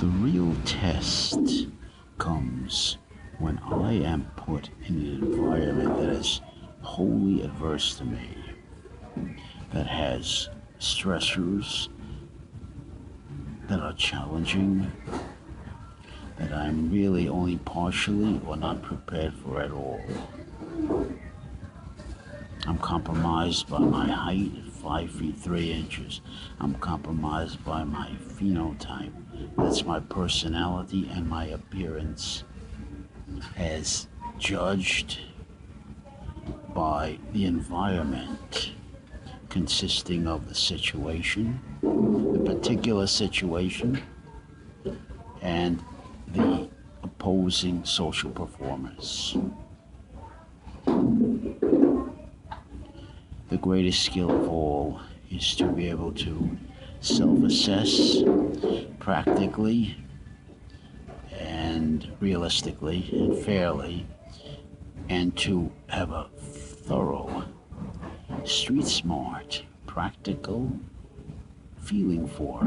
The real test comes when I am put in an environment that is wholly adverse to me, that has stressors that are challenging, that I'm really only partially or not prepared for at all. I'm compromised by my height, 5 feet 3 inches. I'm compromised by my phenotype. That's my personality and my appearance as judged by the environment consisting of the situation, the particular situation, and the opposing social performers. The greatest skill of all is to be able to self-assess practically and realistically and fairly, and to have a thorough, street smart, practical feeling for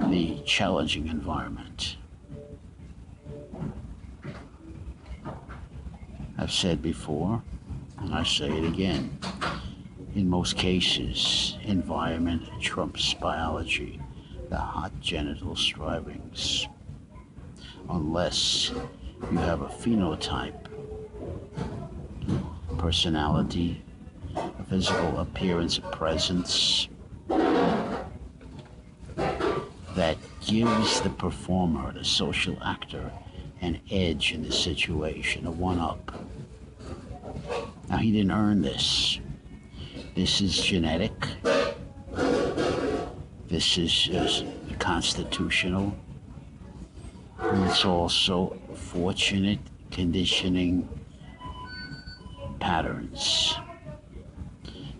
the challenging environment. I've said before, and I say it again, in most cases, environment trumps biology, the hot genital strivings. Unless you have a phenotype, personality, a physical appearance, a presence that gives the performer, the social actor, an edge in the situation, a one-up. Now, he didn't earn this. This is genetic. This is constitutional. And it's also fortunate conditioning patterns,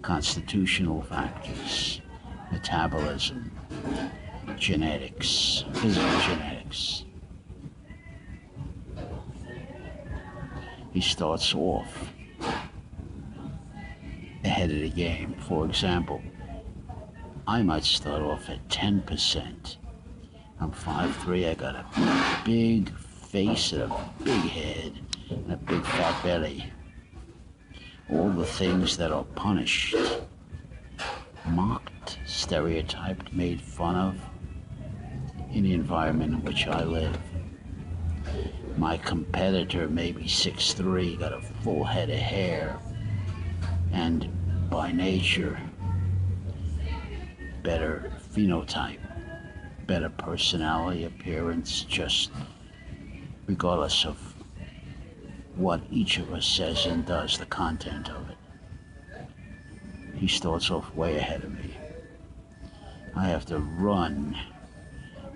constitutional factors, metabolism, genetics, physical genetics. He starts off ahead of the game. For example, I might start off at 10%. I'm 5'3", I got a big face and a big head and a big fat belly. All the things that are punished, mocked, stereotyped, made fun of in the environment in which I live. My competitor may be 6'3", got a full head of hair, and by nature, better phenotype, better personality, appearance, just regardless of what each of us says and does, the content of it. He starts off way ahead of me. I have to run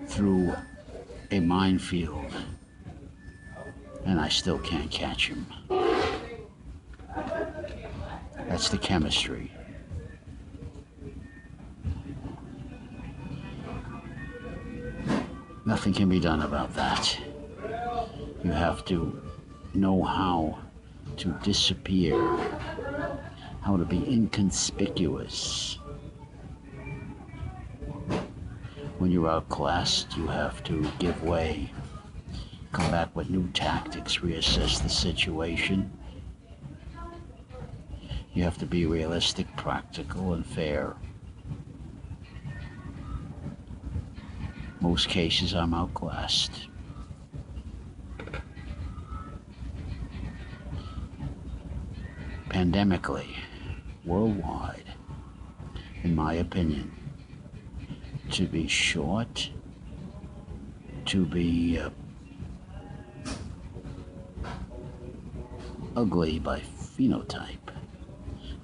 through a minefield, and I still can't catch him. That's the chemistry. Nothing can be done about that. You have to know how to disappear, how to be inconspicuous. When you're outclassed, you have to give way, come back with new tactics, reassess the situation. You have to be realistic, practical, and fair. Most cases, I'm outclassed. Pandemically, worldwide, in my opinion, to be short, to be ugly by phenotype,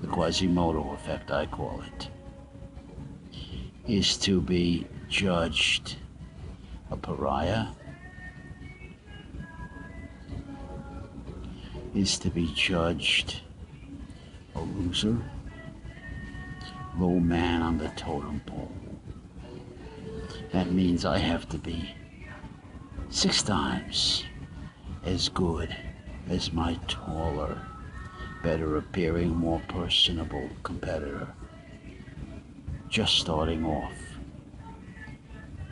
the Quasimodo effect I call it, is to be judged a pariah, is to be judged a loser, low man on the totem pole. That means I have to be 6 times as good as my taller, better appearing, more personable competitor, just starting off.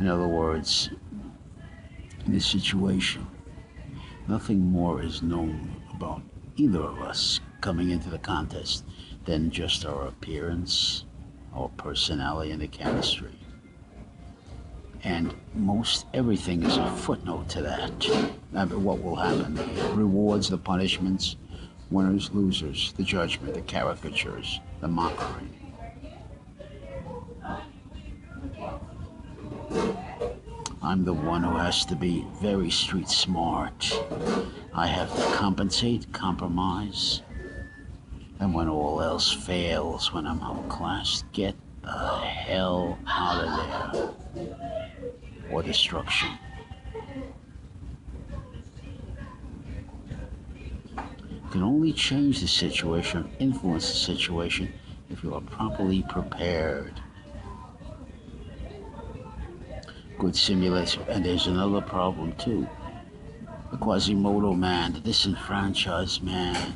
In other words, in this situation. Nothing more is known about either of us coming into the contest than just our appearance, our personality, and the chemistry. And most everything is a footnote to that. I mean, what will happen? The rewards, the punishments, winners, losers, the judgment, the caricatures, the mockery. I'm the one who has to be very street smart. I have to compensate, compromise, and when all else fails, when I'm outclassed, get the hell out of there. Or destruction. You can only change the situation, influence the situation, if you are properly prepared. Good simulation. And there's another problem too. The Quasimodo man, the disenfranchised man,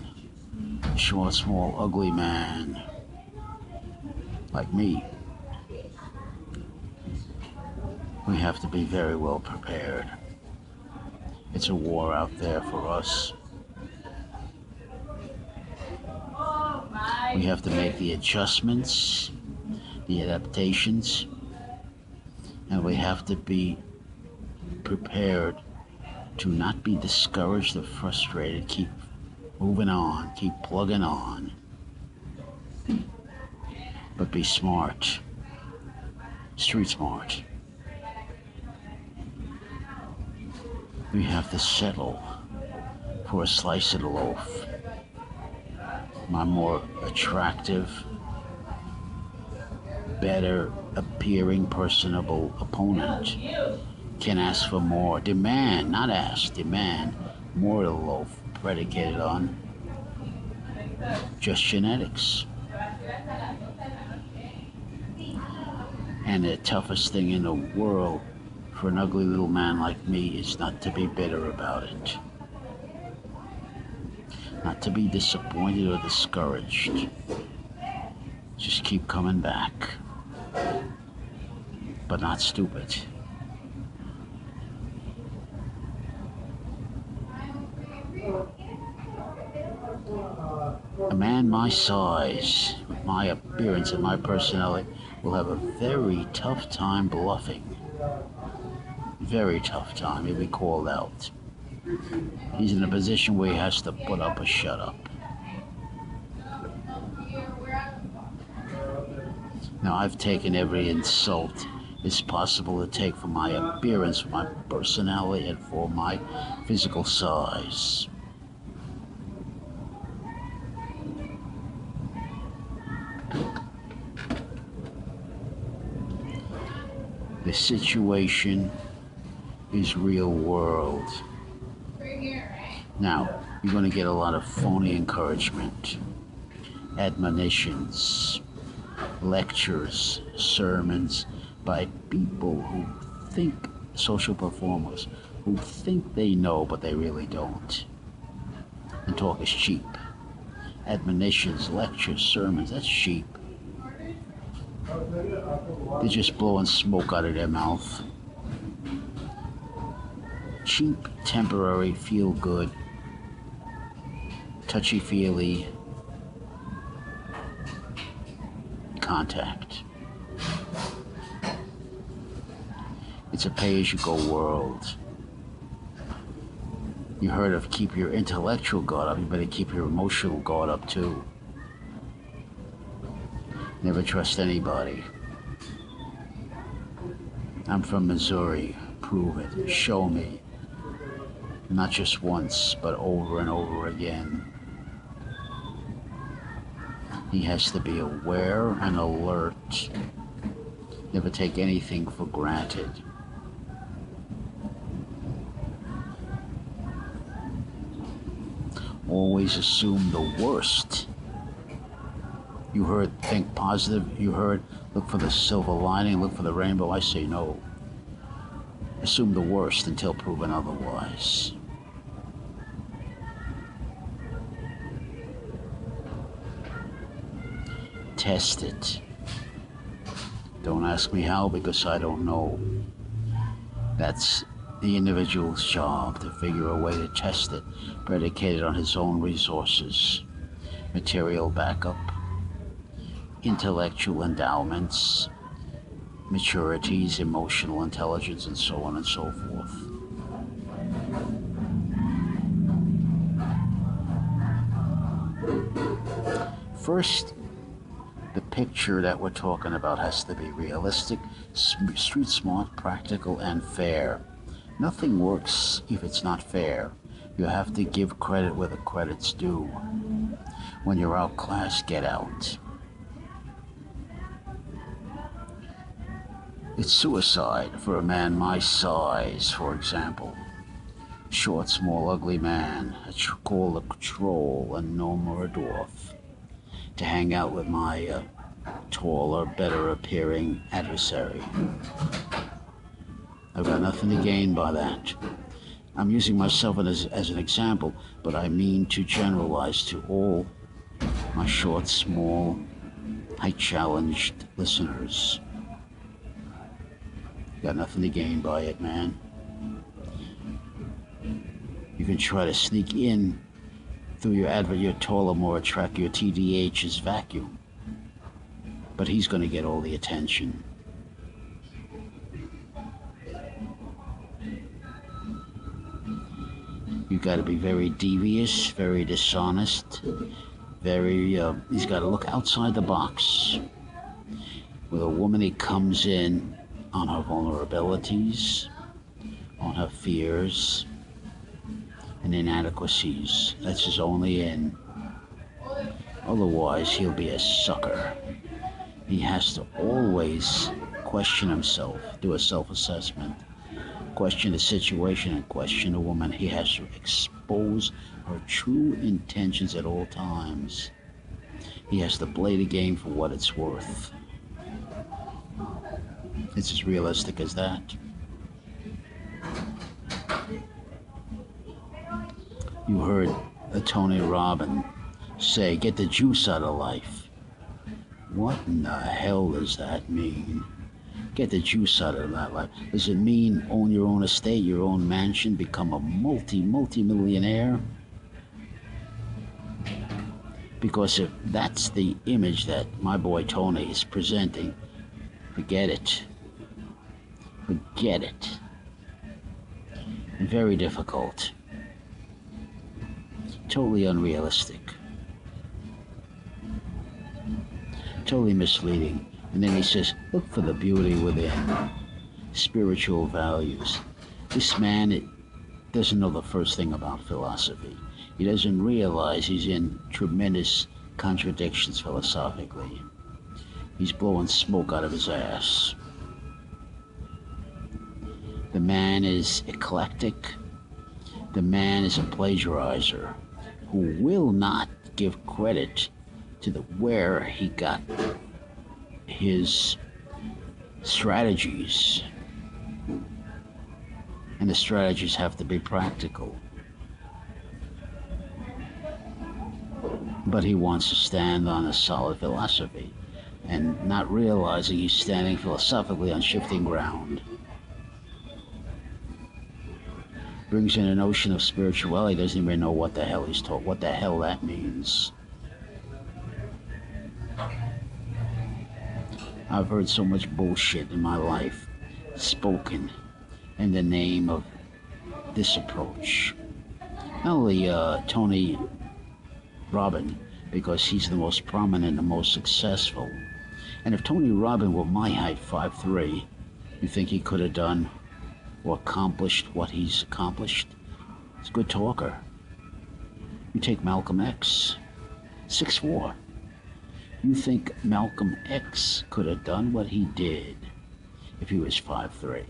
the short, small, ugly man, like me. We have to be very well prepared. It's a war out there for us. We have to make the adjustments, the adaptations, and we have to be prepared to not be discouraged or frustrated, keep moving on, keep plugging on, but be smart, street smart. We have to settle for a slice of the loaf. My more attractive, better appearing, personable opponent can ask for more. Demand, not ask, demand more of the loaf predicated on just genetics. And the toughest thing in the world for an ugly little man like me is not to be bitter about it. Not to be disappointed or discouraged. Just keep coming back. But not stupid. A man my size, with my appearance and my personality, will have a very tough time bluffing. Very tough time. He'll be called out. He's in a position where he has to put up or shut up. Now, I've taken every insult it's possible to take for my appearance, for my personality, and for my physical size. The situation is real world. Now, you're going to get a lot of phony encouragement, admonitions, lectures, sermons by people who think, social performers, who think they know but they really don't. And talk is cheap. Admonitions, lectures, sermons, that's cheap. They're just blowing smoke out of their mouth. Cheap, temporary, feel good, touchy-feely contact. It's a pay-as-you-go world. You heard of keep your intellectual guard up, you better keep your emotional guard up too. Never trust anybody. I'm from Missouri. Prove it. Show me. Not just once, but over and over again. He has to be aware and alert. Never take anything for granted. Always assume the worst. You heard think positive. You heard look for the silver lining, look for the rainbow. I say no. Assume the worst until proven otherwise. Test it. Don't ask me how, because I don't know. That's the individual's job to figure a way to test it, predicated on his own resources, material backup, intellectual endowments, maturities, emotional intelligence, and so on and so forth. First, the picture that we're talking about has to be realistic, street smart, practical, and fair. Nothing works if it's not fair. You have to give credit where the credit's due. When you're outclassed, get out. It's suicide for a man my size, for example. Short, small, ugly man, called a troll and no more a dwarf, to hang out with my taller, better appearing adversary. I've got nothing to gain by that. I'm using myself as an example, but I mean to generalize to all my short, small, height-challenged listeners. Got nothing to gain by it, man. You can try to sneak in through your taller, more attractive, your TDH's vacuum. But he's going to get all the attention. You got to be very devious, very dishonest, he's got to look outside the box. With a woman, he comes in on her vulnerabilities, on her fears and inadequacies. That's his only in. Otherwise, he'll be a sucker. He has to always question himself, do a self-assessment, question the situation and question the woman. He has to expose her true intentions at all times. He has to play the game for what it's worth. It's as realistic as that. You heard Tony Robbins say, get the juice out of life. What in the hell does that mean? Get the juice out of that life. Does it mean own your own estate, your own mansion, become a multi-millionaire? Because if that's the image that my boy Tony is presenting, forget it. Forget it. And very difficult. Totally unrealistic. Totally misleading. And then he says, look for the beauty within. Spiritual values. This man doesn't know the first thing about philosophy. He doesn't realize he's in tremendous contradictions philosophically. He's blowing smoke out of his ass. The man is eclectic. The man is a plagiarizer who will not give credit to where he got his strategies. And the strategies have to be practical. But he wants to stand on a solid philosophy and not realizing he's standing philosophically on shifting ground. Brings in a notion of spirituality, doesn't even know what the hell he's taught, what the hell that means. I've heard so much bullshit in my life spoken in the name of this approach. Not only Tony Robbins, because he's the most prominent and most successful. And if Tony Robbins were my height, 5'3", you think he could have done or accomplished what he's accomplished? He's a good talker. You take Malcolm X, 6'4". You think Malcolm X could have done what he did if he was 5'3"?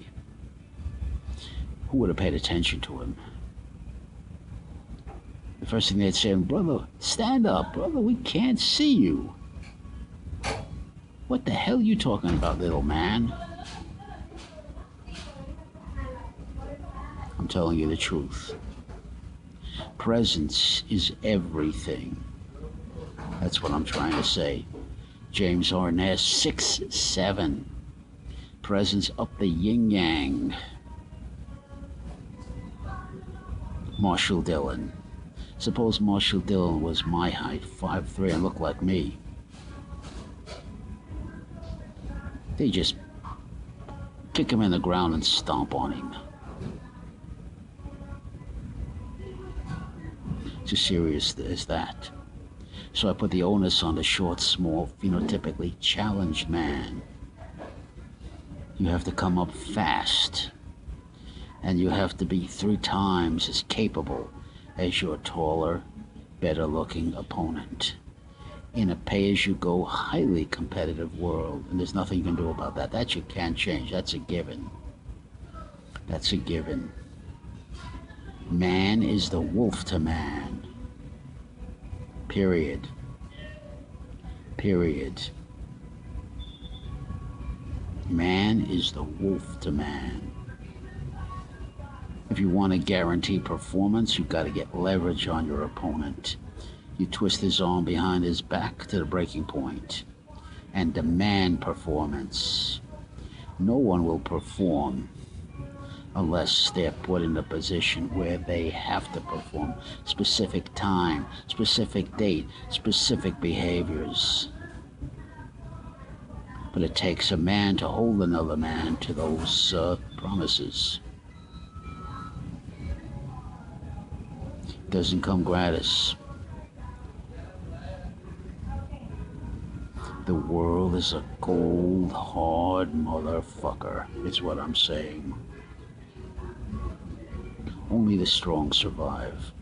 Who would have paid attention to him? The first thing they'd say, brother, stand up, brother, we can't see you. What the hell are you talking about, little man? I'm telling you the truth. Presence is everything. That's what I'm trying to say. James Arness, 6'7". Presence up the yin-yang. Marshall Dillon. Suppose Marshall Dillon was my height, 5'3", and looked like me. They just kick him in the ground and stomp on him. It's as serious as that. So I put the onus on the short, small, phenotypically challenged man. You have to come up fast, and you have to be 3 times as capable as your taller, better-looking opponent in a pay-as-you-go, highly competitive world, and there's nothing you can do about that. That you can't change. That's a given. That's a given. Man is the wolf to man. Period. Period. Man is the wolf to man. If you want to guarantee performance, you've got to get leverage on your opponent. You twist his arm behind his back to the breaking point and demand performance. No one will perform unless they're put in a position where they have to perform. Specific time, specific date, specific behaviors. But it takes a man to hold another man to those promises. It doesn't come gratis. The world is a cold, hard motherfucker, is what I'm saying. Only the strong survive.